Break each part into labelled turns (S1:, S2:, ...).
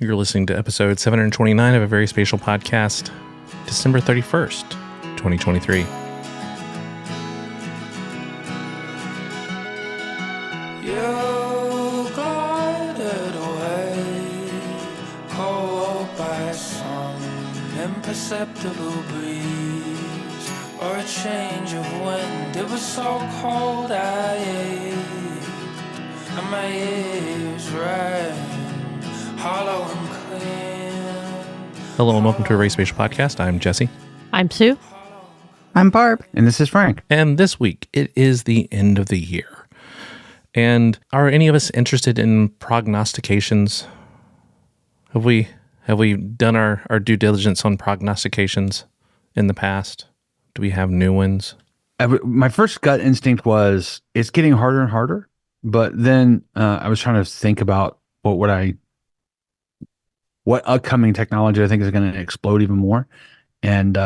S1: You're listening to episode 729 of a Very Spatial podcast, December 31st, 2023.
S2: You glided away, caught by some imperceptible breeze, or a change of wind. It was so cold I ached, and my ears rang hollow and clean.
S1: Hello and welcome to a Very Spatial podcast. I'm Jesse.
S3: I'm Sue.
S4: I'm Barb.
S5: And this is Frank.
S1: And this week, it is the end of the year. And are any of us interested in prognostications? Have we done our due diligence on prognostications in the past? Do we have new ones?
S5: My first gut instinct was it's getting harder and harder. But then I was trying to think about what upcoming technology I think is going to explode even more. And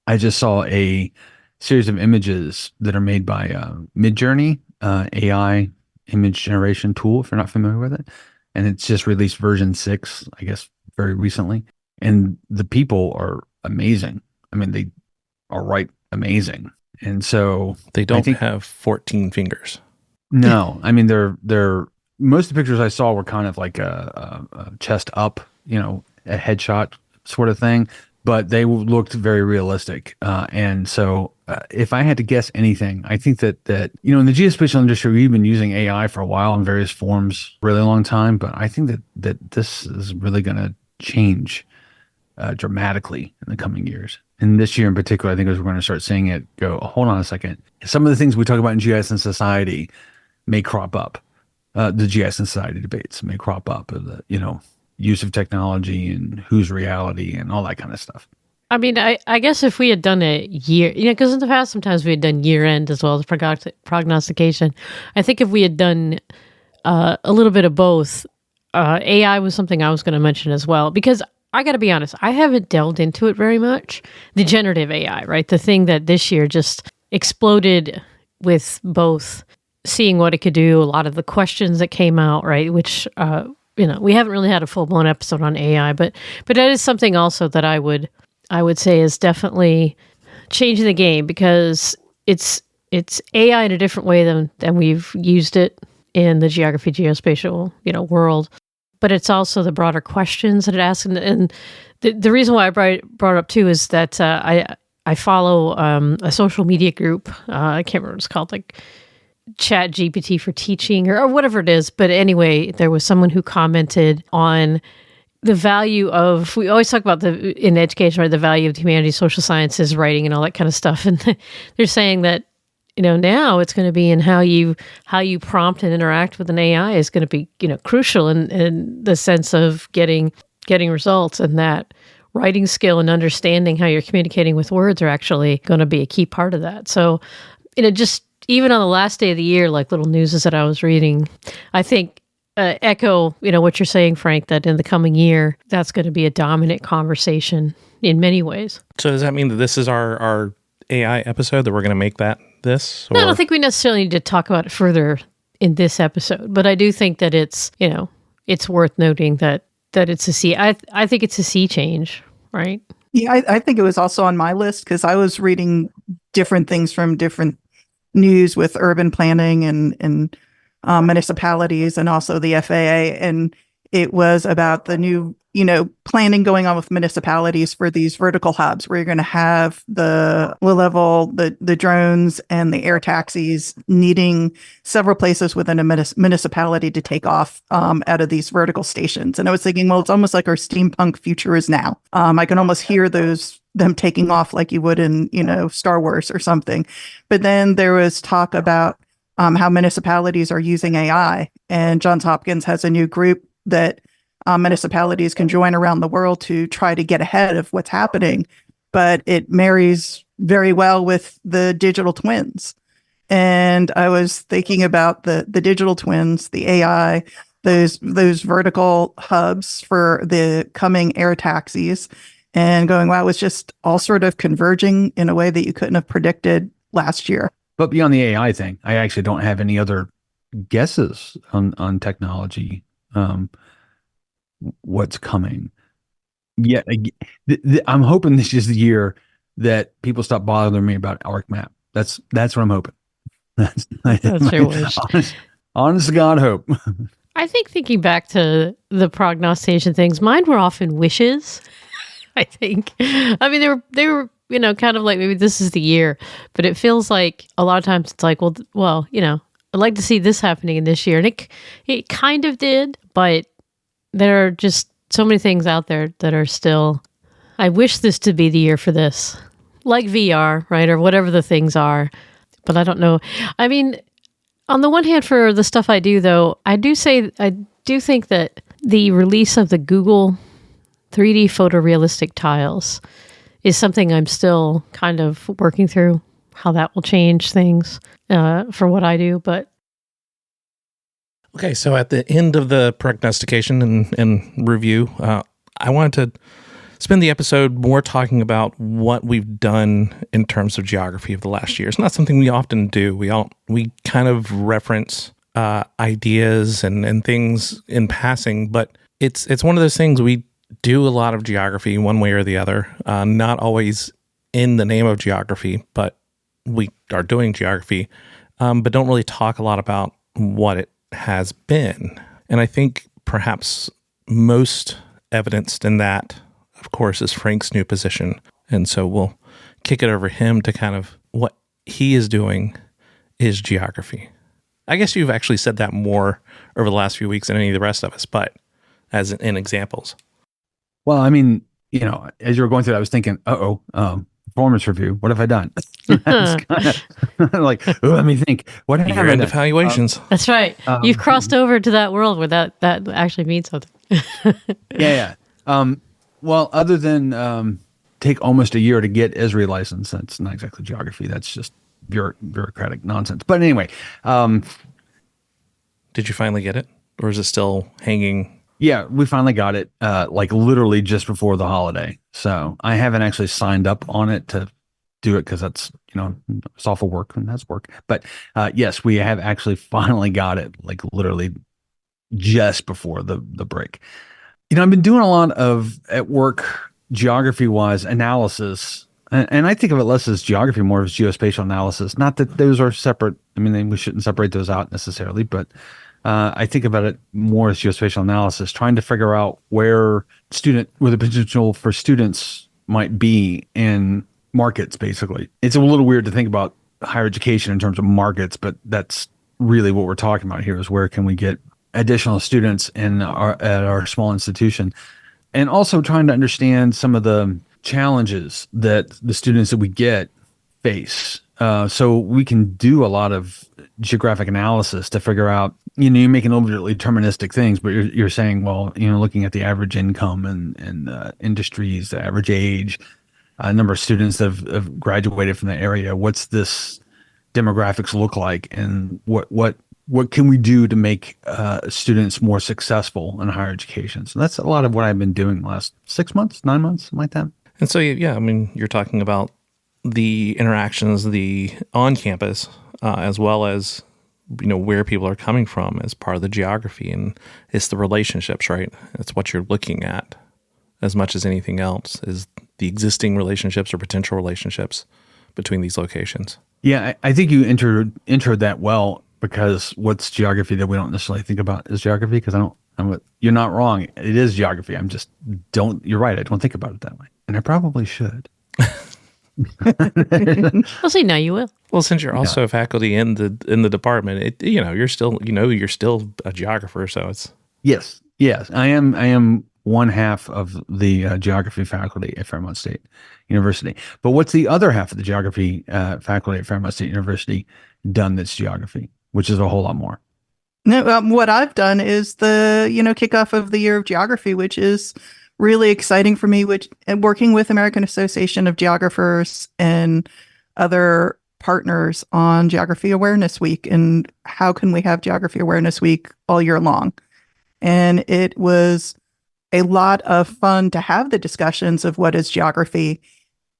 S5: I just saw a series of images that are made by Midjourney, AI image generation tool, if you're not familiar with it. And it's just released version 6, I guess, very recently. And the people are amazing. I mean, they are amazing. And so
S1: they don't have 14 fingers.
S5: No, I mean, they're most of the pictures I saw were kind of like a chest up, a headshot sort of thing, but they looked very realistic. And so if I had to guess anything, I think that in the geospatial industry, we've been using AI for a while in various forms, really long time, but I think that this is really going to change dramatically in the coming years. And this year in particular, I think as we're going to start seeing it go, oh, hold on a second. Some of the things we talk about in GIS and society may crop up. The GIS and society debates may crop up, use of technology and whose reality and all that kind of stuff.
S3: I mean, I guess if we had done a year, because in the past, sometimes we had done year end as well as prognostication. I think if we had done a little bit of both, AI was something I was going to mention as well, because I got to be honest, I haven't delved into it very much. The generative AI, right? The thing that this year just exploded with both seeing what it could do, a lot of the questions that came out, right? Which, we haven't really had a full-blown episode on AI, but that is something also that I would say is definitely changing the game, because it's AI in a different way than we've used it in the geography, geospatial, world. But it's also the broader questions that it asks. And the reason why I brought it up too is that I follow a social media group. I can't remember what it's called, like Chat GPT for teaching or whatever it is. But anyway, there was someone who commented on the value of, we always talk about in education, right, the value of the humanities, social sciences, writing and all that kind of stuff. And they're saying that, now it's going to be in how you prompt and interact with an AI is going to be, crucial in the sense of getting results, and that writing skill and understanding how you're communicating with words are actually going to be a key part of that. So, just even on the last day of the year, like little news that I was reading, I think echo, what you're saying, Frank, that in the coming year, that's going to be a dominant conversation in many ways.
S1: So does that mean that this is our AI episode, that we're going to make this? Or?
S3: No, I don't think we necessarily need to talk about it further in this episode, but I do think that it's, it's worth noting that it's a sea. I think it's a sea change, right?
S4: Yeah, I think it was also on my list because I was reading different things from different news with urban planning and municipalities and also the FAA. And it was about the new, planning going on with municipalities for these vertical hubs where you're going to have the low level, the drones and the air taxis needing several places within a municipality to take off out of these vertical stations. And I was thinking, well, it's almost like our steampunk future is now. I can almost hear them taking off like you would in, Star Wars or something. But then there was talk about how municipalities are using AI, and Johns Hopkins has a new group that municipalities can join around the world to try to get ahead of what's happening. But it marries very well with the digital twins. And I was thinking about the digital twins, the AI, those vertical hubs for the coming air taxis, and going, wow, it was just all sort of converging in a way that you couldn't have predicted last year.
S5: But beyond the AI thing, I actually don't have any other guesses on technology. what's coming. Yeah, I'm hoping this is the year that people stop bothering me about ArcMap. That's what I'm hoping. That's
S3: That's your wish.
S5: Honest to God hope.
S3: I think thinking back to the prognostication things, mine were often wishes. I think. I mean, they were kind of like maybe this is the year, but it feels like a lot of times it's like, well, I'd like to see this happening in this year, and it kind of did, but there are just so many things out there that are still. I wish this to be the year for this, like VR, right, or whatever the things are, but I don't know. I mean, on the one hand, for the stuff I do, though, I do think that the release of the Google 3D photorealistic tiles is something I'm still kind of working through, how that will change things for what I do. But
S1: okay, so at the end of the prognostication and review, I wanted to spend the episode more talking about what we've done in terms of geography of the last year. It's not something we often do. We kind of reference ideas and things in passing, but it's one of those things we do a lot of geography one way or the other, not always in the name of geography, but we are doing geography, but don't really talk a lot about what it has been. And I think perhaps most evidenced in that, of course, is Frank's new position. And so we'll kick it over him to kind of what he is doing is geography. I guess you've actually said that more over the last few weeks than any of the rest of us, but as in examples.
S5: Well, I mean, as you were going through it, I was thinking, performance review. What have I done? That's kind of like, let me think. What have I done?
S1: Year-end evaluations.
S3: That's right. You've crossed over to that world where that actually means something.
S5: Yeah. Well, other than take almost a year to get Esri license, that's not exactly geography. That's just bureaucratic nonsense. But anyway.
S1: Did you finally get it? Or is it still hanging?
S5: Yeah, we finally got it, like literally just before the holiday. So I haven't actually signed up on it to do it because that's, it's awful work and that's work. But yes, we have actually finally got it, like literally just before the break. I've been doing a lot of at work geography wise analysis, and I think of it less as geography, more as geospatial analysis. Not that those are separate. I mean, we shouldn't separate those out necessarily, but I think about it more as geospatial analysis, trying to figure out where the potential for students might be in markets, basically. It's a little weird to think about higher education in terms of markets, but that's really what we're talking about here is where can we get additional students at our small institution, and also trying to understand some of the challenges that the students that we get face. So we can do a lot of geographic analysis to figure out, you're making overly deterministic things, but you're saying, well, looking at the average income and industries, the average age, number of students that have graduated from the area, what's this demographics look like, and what can we do to make students more successful in higher education? So that's a lot of what I've been doing the last 6 months, 9 months, something like that.
S1: And so, yeah, I mean, you're talking about the interactions, the on campus, as well as, where people are coming from as part of the geography. And it's the relationships, right? It's what you're looking at as much as anything else is the existing relationships or potential relationships between these locations.
S5: Yeah, I think you entered that well, because what's geography that we don't necessarily think about as geography? Because you're not wrong. It is geography. You're right. I don't think about it that way. And I probably should.
S3: Well, see, now you will.
S1: Well, since you're also a faculty in the department, you're still a geographer. So it's
S5: yes. I am one half of the geography faculty at Fairmont State University. But what's the other half of the geography faculty at Fairmont State University done that's geography, which is a whole lot more?
S4: No, what I've done is the kickoff of the year of geography, which is really exciting for me, and working with American Association of Geographers and other partners on Geography Awareness Week, and how can we have Geography Awareness Week all year long. And it was a lot of fun to have the discussions of what is geography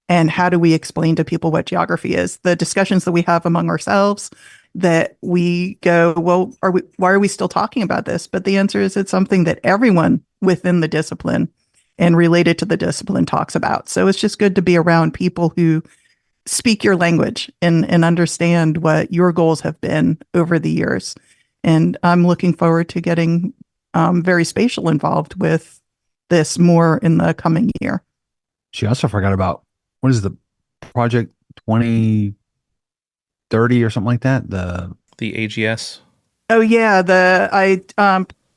S4: and how do we explain to people what geography is. The discussions that we have among ourselves, that we go, well, why are we still talking about this? But the answer is it's something that everyone within the discipline and related to the discipline talks about. So it's just good to be around people who speak your language and understand what your goals have been over the years. And I'm looking forward to getting VerySpatial involved with this more in the coming year.
S5: She also forgot about, what is the project 2030 or something like that? The
S1: AGS.
S4: Oh yeah, I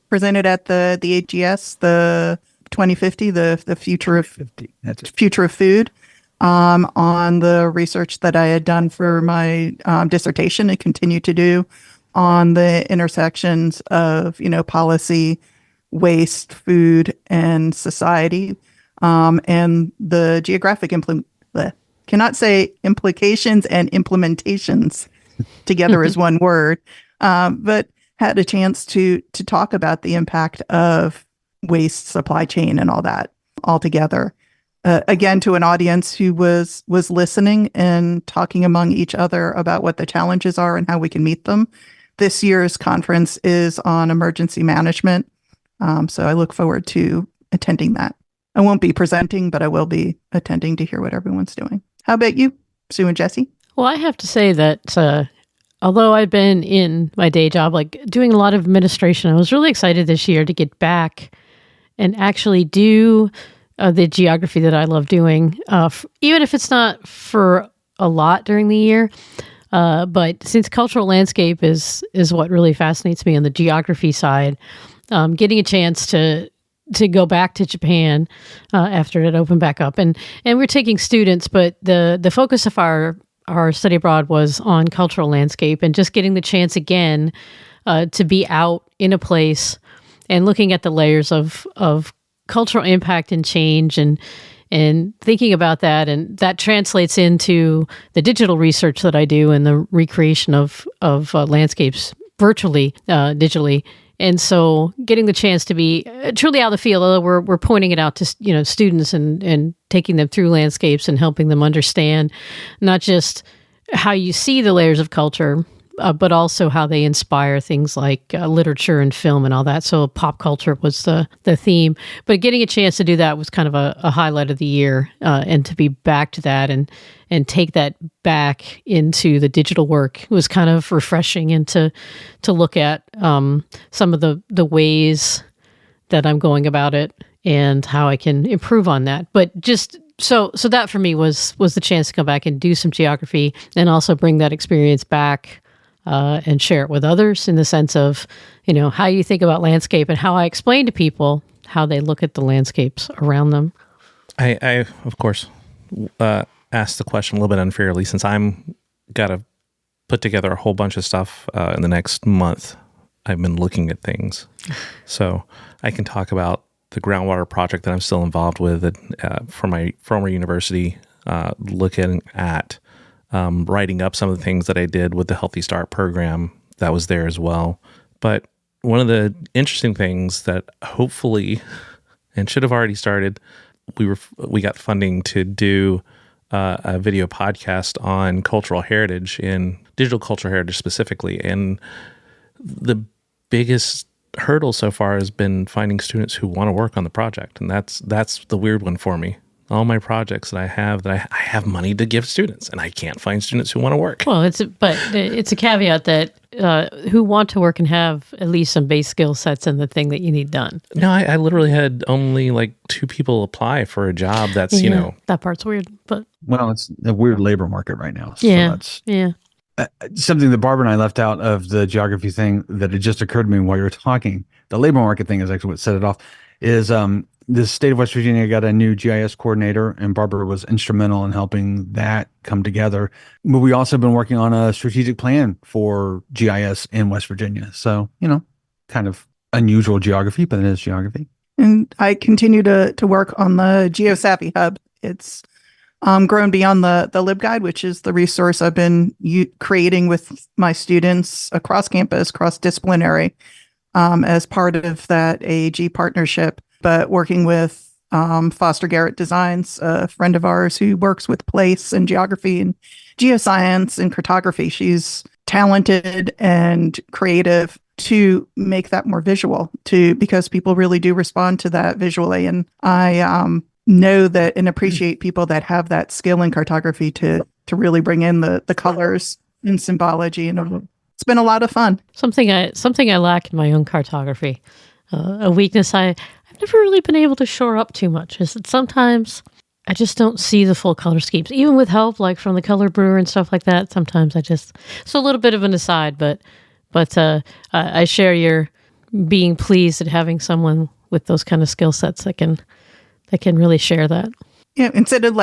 S4: presented at the AGS, the 2050, the future of
S5: 50. That's it.
S4: future of food, on the research that I had done for my dissertation and continue to do on the intersections of policy, waste, food, and society, and the geographic cannot say implications and implementations together as one word, but had a chance to talk about the impact of waste, supply chain, and all that all together. Again, to an audience who was listening and talking among each other about what the challenges are and how we can meet them. This year's conference is on emergency management, so I look forward to attending that. I won't be presenting, but I will be attending to hear what everyone's doing. How about you, Sue and Jesse?
S3: Well, I have to say that although I've been in my day job, like doing a lot of administration, I was really excited this year to get back and actually do the geography that I love doing, even if it's not for a lot during the year. But since cultural landscape is what really fascinates me on the geography side, getting a chance to go back to Japan after it opened back up, and we're taking students, but the focus of our study abroad was on cultural landscape, and just getting the chance again to be out in a place and looking at the layers of cultural impact and change, and thinking about that, and that translates into the digital research that I do and the recreation of landscapes virtually, digitally. And so getting the chance to be truly out of the field, although we're pointing it out to students and taking them through landscapes and helping them understand not just how you see the layers of culture, but also how they inspire things like literature and film and all that. So pop culture was the theme. But getting a chance to do that was kind of a highlight of the year, and to be back to that and take that back into the digital work was kind of refreshing, and to look at some of the ways that I'm going about it and how I can improve on that. But just so that for me was the chance to come back and do some geography and also bring that experience back and share it with others, in the sense of, how you think about landscape and how I explain to people how they look at the landscapes around them.
S1: I of course, asked the question a little bit unfairly, since I'm got to put together a whole bunch of stuff in the next month. I've been looking at things. So I can talk about the groundwater project that I'm still involved with for my former university, looking at writing up some of the things that I did with the Healthy Start program that was there as well. But one of the interesting things that hopefully, and should have already started, we got funding to do a video podcast on cultural heritage, and digital cultural heritage specifically. And the biggest hurdle so far has been finding students who want to work on the project. And that's the weird one for me. All my projects that I have money to give students, and I can't find students who want to work.
S3: Well, it's a caveat that who want to work and have at least some base skill sets in the thing that you need done.
S1: No, I literally had only like 2 people apply for a job that's,
S3: that part's weird, but
S5: Well, it's a weird labor market right now. So
S3: yeah,
S5: that's
S3: yeah.
S5: Something that Barbara and I left out of the geography thing that had just occurred to me while you were talking. The labor market thing is actually what set it off. Is the state of West Virginia got a new GIS coordinator, and Barbara was instrumental in helping that come together. But we also have been working on a strategic plan for GIS in West Virginia. So, kind of unusual geography, but it is geography.
S4: And I continue to work on the GeoSavvy Hub. It's grown beyond the LibGuide, which is the resource I've been creating with my students across campus, cross-disciplinary, as part of that AAG partnership, but working with Foster Garrett Designs, a friend of ours who works with place and geography and geoscience and cartography. She's talented and creative, to make that more visual because people really do respond to that visually. And I know that and appreciate people that have that skill in cartography to really bring in the colors and symbology. And it's been a lot of fun.
S3: Something I lack in my own cartography, a weakness I've never really been able to shore up too much is that sometimes I just don't see the full color schemes, even with help like from the color brewer and stuff like that. Sometimes it's a little bit of an aside, but I share your being pleased at having someone with those kind of skill sets that can really share that.
S4: Yeah, instead of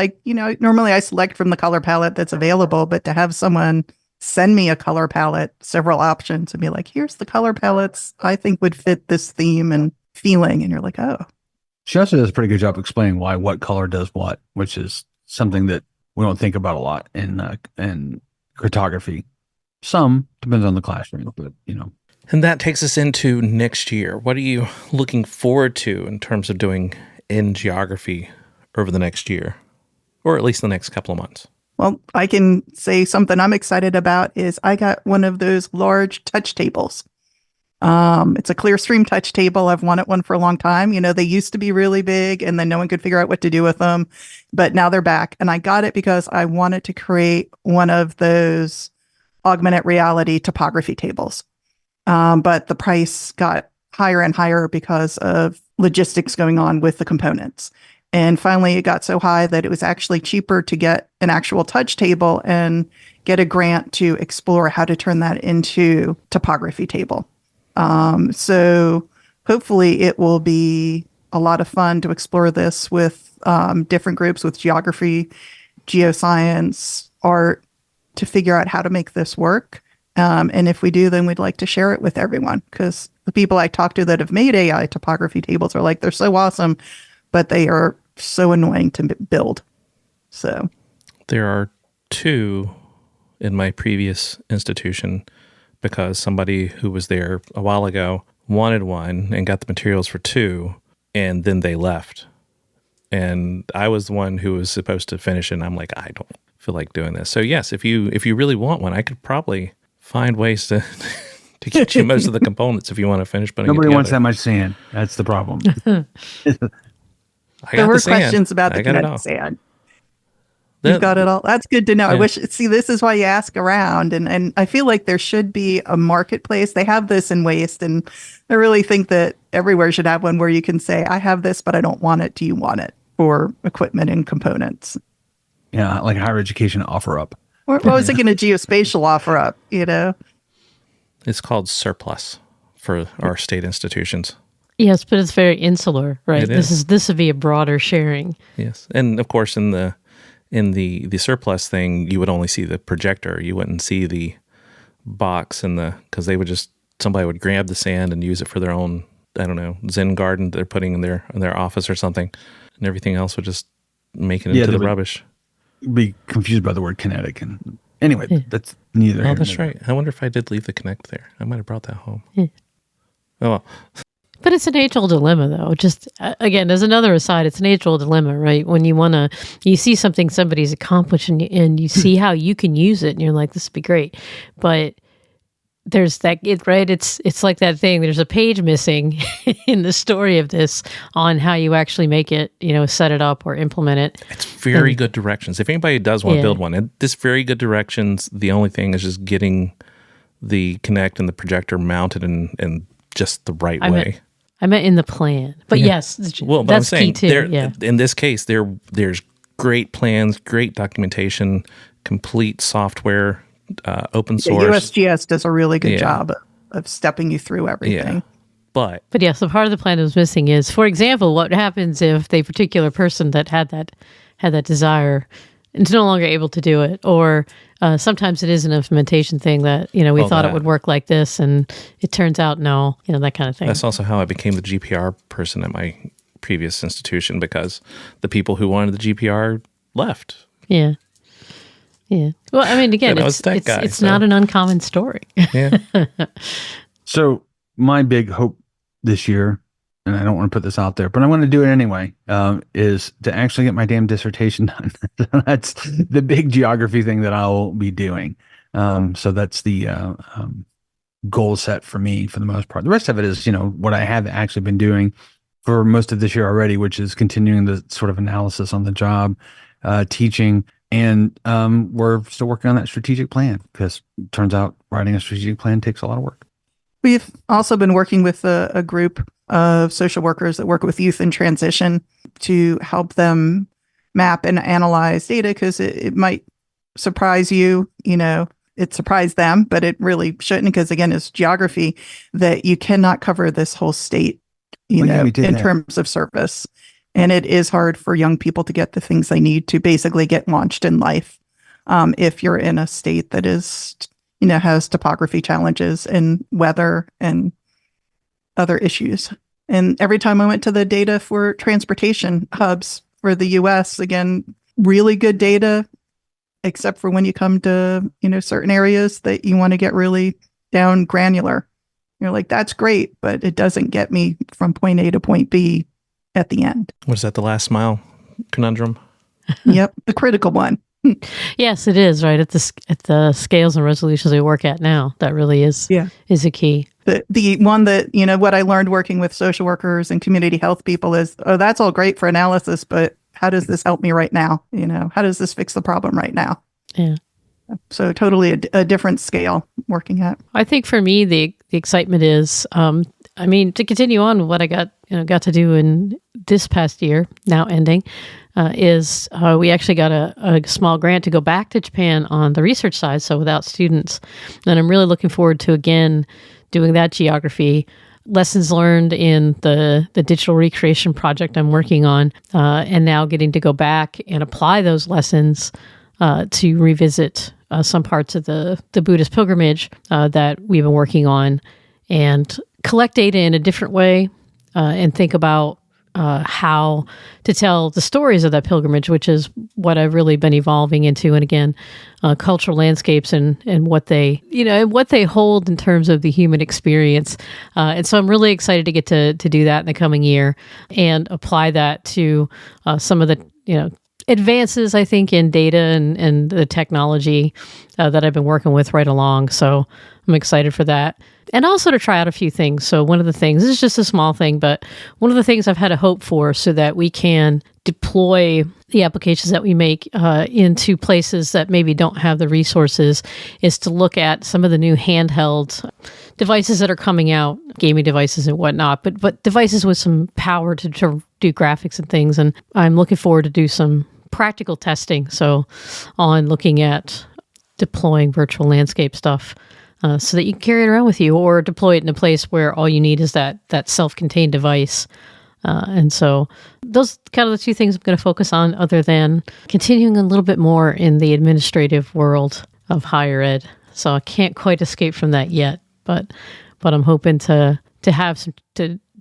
S4: normally I select from the color palette that's available, but to have someone send me a color palette, several options, and be like, here's the color palettes I think would fit this theme and feeling. And you're like, oh.
S5: She also does a pretty good job explaining why what color does what, which is something that we don't think about a lot in cartography. Some depends on the classroom, but
S1: And that takes us into next year. What are you looking forward to in terms of doing in geography over the next year, or at least the next couple of months?
S4: Well, I can say something I'm excited about is I got one of those large touch tables. It's a Clearstream touch table. I've wanted one for a long time. They used to be really big and then no one could figure out what to do with them, but now they're back. And I got it because I wanted to create one of those augmented reality topography tables. But the price got higher and higher because of logistics going on with the components. And finally, it got so high that it was actually cheaper to get an actual touch table and get a grant to explore how to turn that into topography table. So hopefully it will be a lot of fun to explore this with different groups with geography, geoscience, art, to figure out how to make this work. And if we do, then we'd like to share it with everyone, because the people I talk to that have made AI topography tables are like, they're so awesome, but they are so annoying to build. So
S1: there are two in my previous institution because somebody who was there a while ago wanted one and got the materials for two, and then they left. And I was the one who was supposed to finish it, and I'm like, I don't feel like doing this. So yes, if you really want one, I could probably find ways to to get you most of the components if you want to finish putting
S5: nobody
S1: it
S5: wants
S1: together.
S5: that much sand. That's the problem.
S4: there were
S1: the sand.
S4: questions about the
S1: I got it
S4: kinetic
S1: all.
S4: sand. You've got it all. That's good to know.
S1: Yeah.
S4: I see, this is why you ask around. And I feel like there should be a marketplace. They have this in waste. And I really think that everywhere should have one where you can say, I have this, but I don't want it. Do you want it? For equipment and components.
S5: Yeah, like higher education offer up.
S4: Or I was thinking a geospatial offer up,
S1: It's called surplus for our state institutions.
S3: Yes, but it's very insular, right?
S1: It
S3: This would be a broader sharing.
S1: Yes, and of course in the surplus thing, you would only see the projector. You wouldn't see the box because they would somebody would grab the sand and use it for their own, I don't know, Zen garden they're putting in their office or something, and everything else would just make it into the rubbish.
S5: Be confused by the word kinetic, and anyway, that's neither.
S1: Oh, that's right. I wonder if I did leave the Connect there. I might have brought that home. Oh, well.
S3: But it's an age-old dilemma, though. Just, again, as another aside, it's an age-old dilemma, right? When you see something somebody's accomplished and you see how you can use it, and you're like, this would be great. But there's right? It's like that thing. There's a page missing in the story of this on how you actually make it, set it up or implement it.
S1: It's very good directions. If anybody does want to build one, this very good directions. The only thing is just getting the Connect and the projector mounted in just the right way.
S3: I meant in the plan, but yes,
S1: well, but
S3: that's
S1: I'm saying,
S3: key too.
S1: In this case, there's great plans, great documentation, complete software, open source.
S4: USGS does a really good job of stepping you through everything.
S1: Yeah. But
S3: yes, the part of the plan that was missing is, for example, what happens if the particular person that had that desire is no longer able to do it, or sometimes it is an implementation thing that we thought it would work like this, and it turns out no, that kind of thing.
S1: That's also how I became the GPR person at my previous institution, because the people who wanted the GPR left.
S3: Yeah. Yeah. Well, I mean, again, it's not an uncommon story.
S1: Yeah.
S5: So my big hope this year, and I don't want to put this out there, but I want to do it anyway, is to actually get my damn dissertation done. That's the big geography thing that I'll be doing. So that's the goal set for me for the most part. The rest of it is, what I have actually been doing for most of this year already, which is continuing the sort of analysis on the job, teaching, and we're still working on that strategic plan because it turns out writing a strategic plan takes a lot of work.
S4: We've also been working with a group of social workers that work with youth in transition to help them map and analyze data because it might surprise you, it surprised them, but it really shouldn't because, again, it's geography that you cannot cover this whole state, in terms of service. And it is hard for young people to get the things they need to basically get launched in life if you're in a state that is, has topography challenges and weather and other issues. And every time I went to the data for transportation hubs for the US, again, really good data, except for when you come to, certain areas that you want to get really down granular. You're like, that's great, but it doesn't get me from point A to point B at the end.
S1: Was that the last mile conundrum?
S4: Yep, the critical one.
S3: Yes, it is, right? At the scales and resolutions we work at now, that really is a key.
S4: The one that, what I learned working with social workers and community health people is, that's all great for analysis, but how does this help me right now? How does this fix the problem right now?
S3: Yeah.
S4: So totally a different scale working at.
S3: I think for me, the excitement is, to continue on what I got to do in this past year, now ending, is we actually got a small grant to go back to Japan on the research side, so without students. And I'm really looking forward to, again, doing that geography, lessons learned in the digital recreation project I'm working on, and now getting to go back and apply those lessons to revisit some parts of the Buddhist pilgrimage that we've been working on and collect data in a different way and think about how to tell the stories of that pilgrimage, which is what I've really been evolving into. And again, cultural landscapes and what they, what they hold in terms of the human experience. And so I'm really excited to get to do that in the coming year and apply that to some of the, advances, I think, in data and the technology that I've been working with right along. So I'm excited for that. And also to try out a few things. So one of the things, this is just a small thing, but one of the things I've had a hope for so that we can deploy the applications that we make into places that maybe don't have the resources is to look at some of the new handheld devices that are coming out, gaming devices and whatnot, but devices with some power to do graphics and things. And I'm looking forward to do some practical testing. So on looking at deploying virtual landscape stuff so that you can carry it around with you or deploy it in a place where all you need is that self-contained device. And so those kind of the two things I'm going to focus on, other than continuing a little bit more in the administrative world of higher ed. So I can't quite escape from that yet, but I'm hoping to have some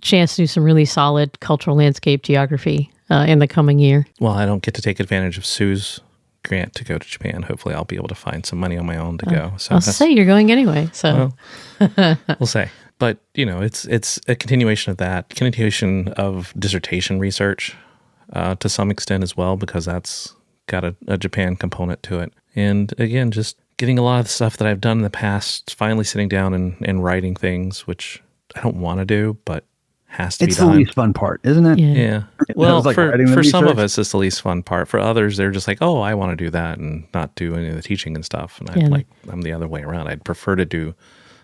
S3: chance to do some really solid cultural landscape geography in the coming year.
S1: Well, I don't get to take advantage of Sue's grant to go to Japan. Hopefully I'll be able to find some money on my own to go. So
S3: I'll say you're going anyway. So
S1: we'll say. But, it's a continuation of dissertation research to some extent as well, because that's got a Japan component to it. And again, just getting a lot of the stuff that I've done in the past, finally sitting down and writing things, which I don't want to do, but has to be done.
S5: It's the least fun part, isn't it?
S1: Yeah. Well, for some of us, it's the least fun part. For others, they're just like, oh, I want to do that and not do any of the teaching and stuff. And I'm the other way around. I'd prefer to do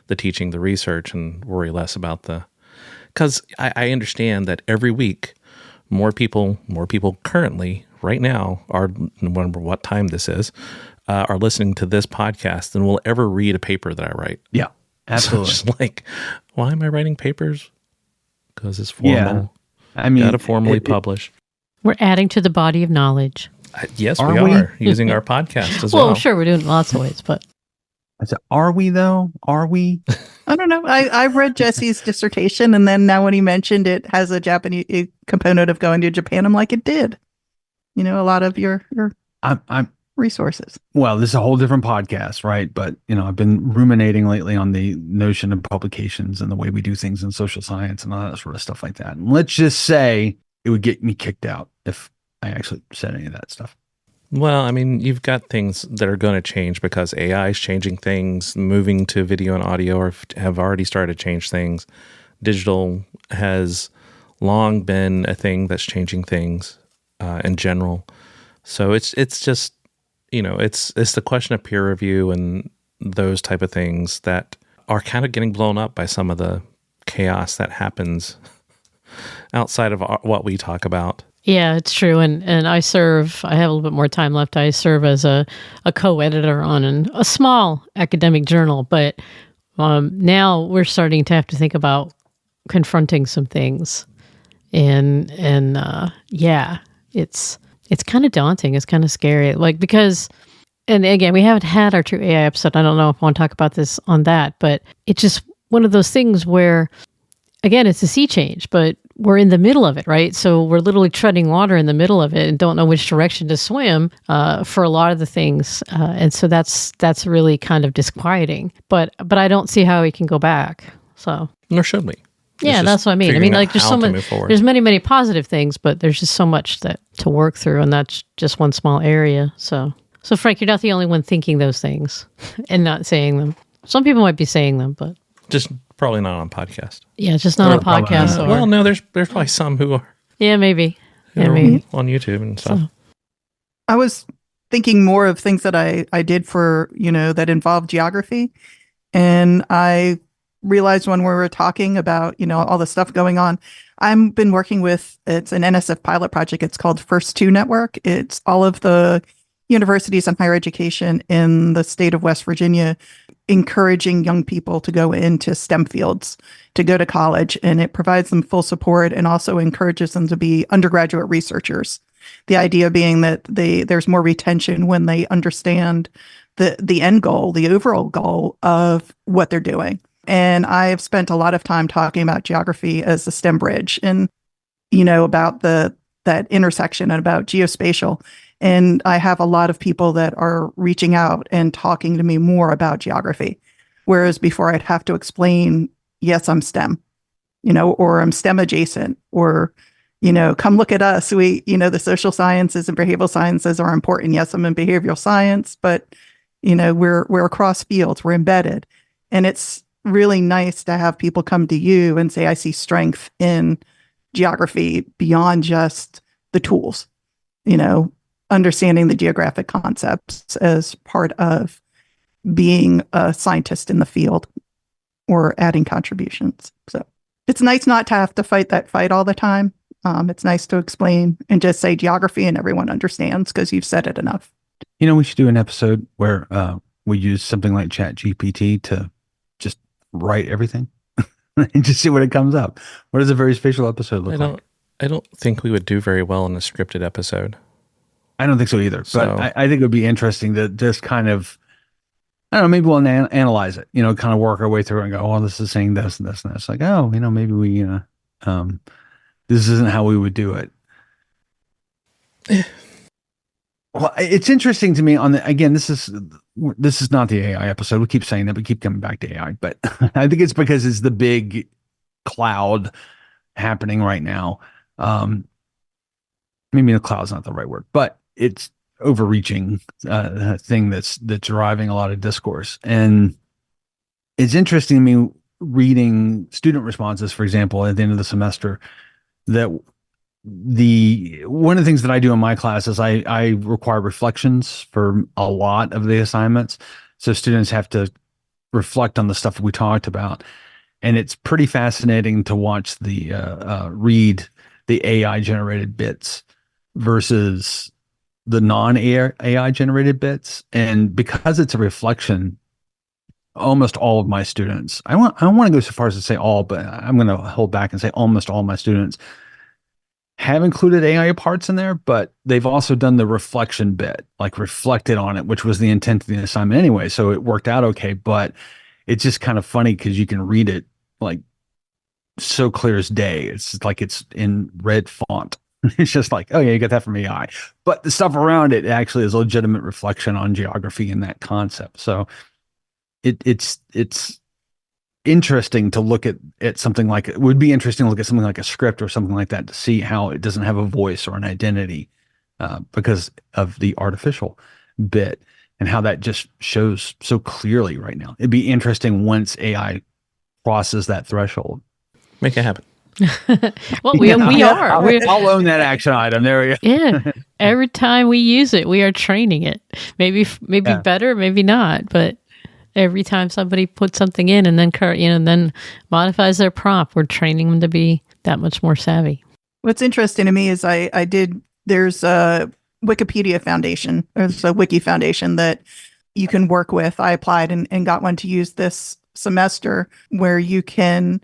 S1: the teaching, the research, and worry less about because I understand that every week, more people currently, right now, are, no matter what time this is, are listening to this podcast than will ever read a paper that I write.
S5: Yeah, absolutely.
S1: So just like, why am I writing papers? Because it's formal.
S5: Yeah.
S1: Got to formally publish.
S3: We're adding to the body of knowledge.
S1: Yes, we are using our podcast as well.
S3: Well, sure, we're doing it lots of ways, but
S5: I said, are we though? Are we?
S4: I don't know. I've read Jesse's dissertation, and then now when he mentioned it has a Japanese component of going to Japan, I'm like, it did. A lot of your
S5: I'm
S4: resources.
S5: Well, this is a whole different podcast, right? But, I've been ruminating lately on the notion of publications and the way we do things in social science and all that sort of stuff like that. And let's just say it would get me kicked out if I actually said any of that stuff.
S1: Well, I mean, you've got things that are going to change because AI is changing things, moving to video and audio, or have already started to change things. Digital has long been a thing that's changing things in general. So it's just, it's the question of peer review and those type of things that are kind of getting blown up by some of the chaos that happens outside of what we talk about.
S3: Yeah, it's true. And I have a little bit more time left. I serve as a co-editor on a small academic journal, but now we're starting to have to think about confronting some things. And yeah, it's kind of daunting. It's kind of scary. Like, because, and again, we haven't had our true AI episode. I don't know if I want to talk about this on that, but it's just one of those things where, again, it's a sea change, but we're in the middle of it, right? So we're literally treading water in the middle of it and don't know which direction to swim for a lot of the things. And so that's really kind of disquieting. But I don't see how we can go back. So
S1: Nor should we.
S3: Yeah, that's what I mean. I mean, like, there's so much. There's many positive things, but there's just so much to work through, and that's just one small area. So Frank, you're not the only one thinking those things and not saying them. Some people might be saying them, but
S1: just probably not on podcast.
S3: Yeah, just not on podcast.
S1: Well, no, there's probably some who are.
S3: Yeah, maybe.
S1: Maybe on YouTube and stuff. So.
S4: I was thinking more of things that I did for that involved geography, and I realized when we were talking about all the stuff going on, I've been working with, it's an NSF pilot project. It's called First Two Network. It's all of the universities and higher education in the state of West Virginia encouraging young people to go into STEM fields, to go to college, and it provides them full support and also encourages them to be undergraduate researchers. The idea being that there's more retention when they understand the end goal, the overall goal of what they're doing. And I've spent a lot of time talking about geography as the STEM bridge and, about that intersection and about geospatial. And I have a lot of people that are reaching out and talking to me more about geography. Whereas before I'd have to explain, yes, I'm STEM, or I'm STEM adjacent, or, come look at us. We, the social sciences and behavioral sciences are important. Yes, I'm in behavioral science, but, we're across fields, we're embedded. And it's really nice to have people come to you and say, I see strength in geography beyond just the tools, understanding the geographic concepts as part of being a scientist in the field or adding contributions. So it's nice not to have to fight that fight all the time. It's nice to explain and just say geography and everyone understands because you've said it enough.
S5: We should do an episode where we use something like ChatGPT to just write everything and just see what it comes up. What does a VerySpatial episode look like?
S1: I don't think we would do very well in a scripted episode.
S5: I don't think so either. But I think it would be interesting to just kind of, I don't know, maybe we'll analyze it, kind of work our way through it and go, oh, this is saying this and this and this. Like, oh, maybe we, this isn't how we would do it. Well, it's interesting to me again, this is not the AI episode. We keep saying that, we keep coming back to AI, but I think it's because it's the big cloud happening right now. Maybe the cloud's not the right word, but it's overreaching thing that's driving a lot of discourse. And it's interesting to me reading student responses, for example, at the end of the semester, that one of the things that I do in my class is I require reflections for a lot of the assignments. So students have to reflect on the stuff we talked about. And it's pretty fascinating to watch read the AI generated bits versus the non-AI generated bits. And because it's a reflection, almost all of my students, I don't want to go so far as to say all, but I'm going to hold back and say almost all my students have included AI parts in there, but they've also done the reflection bit, like reflected on it, which was the intent of the assignment anyway. So it worked out okay, but it's just kind of funny because you can read it like so clear as day. It's like it's in red font. It's just like, oh yeah, you got that from AI. But the stuff around it actually is a legitimate reflection on geography and that concept. So it's interesting to look at something like it would be interesting to look at something like a script or something like that to see how it doesn't have a voice or an identity because of the artificial bit and how that just shows so clearly right now. It'd be interesting once AI crosses that threshold.
S1: Make it happen.
S3: Well, we are.
S5: I'll own that action item. There we go.
S3: Yeah. Every time we use it, we are training it. Maybe better, maybe not. But every time somebody puts something in and then modifies their prompt, we're training them to be that much more savvy.
S4: What's interesting to me is there's a Wikipedia Foundation. There's a Wiki Foundation that you can work with. I applied and got one to use this semester, where you can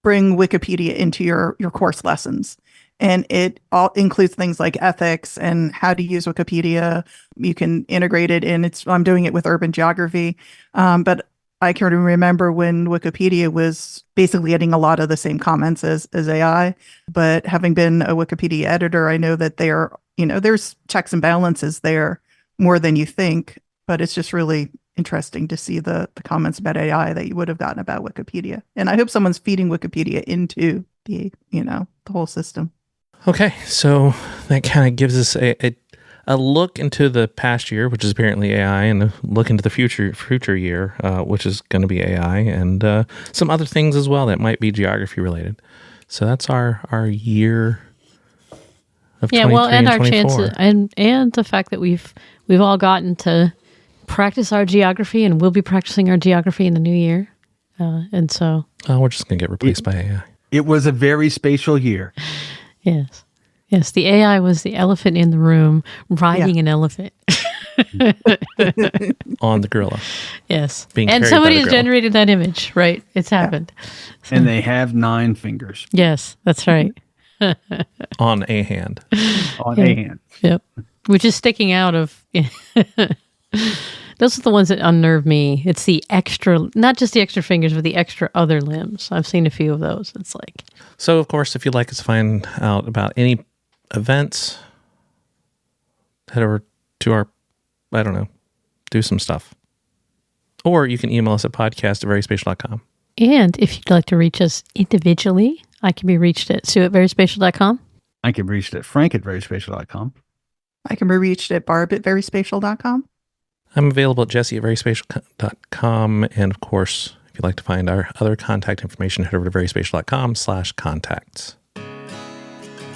S4: bring Wikipedia into your course lessons. And it all includes things like ethics and how to use Wikipedia. You can integrate it in. I'm doing it with urban geography. But I can remember when Wikipedia was basically getting a lot of the same comments as AI. But having been a Wikipedia editor, I know that there's checks and balances there more than you think. But it's just really interesting to see the comments about AI that you would have gotten about Wikipedia. And I hope someone's feeding Wikipedia into the whole system.
S1: Okay, so that kind of gives us a look into the past year, which is apparently AI, and a look into the future year, which is going to be AI, and some other things as well that might be geography related. So that's our year of 23
S3: well, and our
S1: 24.
S3: chances, and the fact that we've all gotten to practice our geography, and we'll be practicing our geography in the new year, and so
S1: we're just going to get replaced by AI.
S5: It was a very spatial year.
S3: Yes, the AI was the elephant in the room riding an elephant.
S1: On the gorilla.
S3: Yes.
S1: Being
S3: And
S1: carried
S3: somebody
S1: by the
S3: has
S1: gorilla.
S3: generated that image, right? It's happened. So,
S5: And they have 9 fingers
S3: yes, that's right.
S1: On a hand.
S5: on a hand.
S3: Yep. Which is sticking out of... Those are the ones that unnerve me. It's the extra, not just the extra fingers, but the extra other limbs. I've seen a few of those. It's like...
S1: So, of course, if you'd like us to find out about any events, head over to our, do some stuff. Or you can email us at podcast@veryspatial.com.
S3: And if you'd like to reach us individually, I can be reached at sue@veryspatial.com.
S5: I can be reached at frank@veryspatial.com.
S4: I can be reached at barb@veryspatial.com.
S1: I'm available at jesse@veryspatial.com. And, of course, if you'd like to find our other contact information, head over to veryspatial.com/contacts.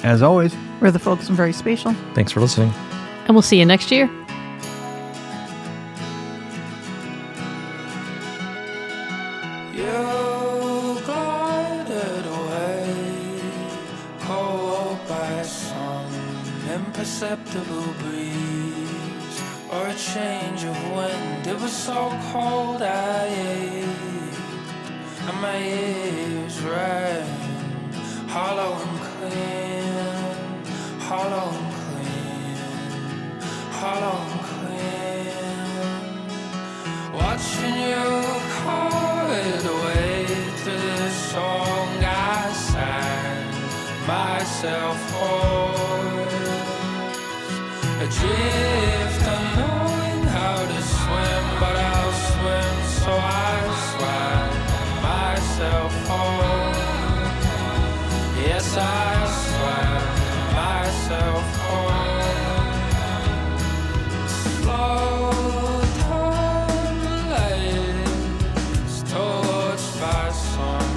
S5: As always,
S4: We're the folks from Very Spatial.
S1: Thanks for listening.
S3: And we'll see you next year.
S2: You glided away, caught by some imperceptible breeze or a change of wind. It was so cold I ached, and my ears rang hollow and clean, hollow and clean, hollow and clean. Watching you carried away to this song I sang myself hoarse, adrift, unknowing how to swim, but I'll swim, so I swam myself home. Yes, I swam myself home. Slow time lights torched by some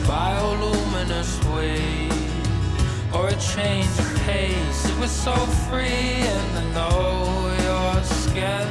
S2: bioluminescent wave or a change of pace. It was so free, and I know your skin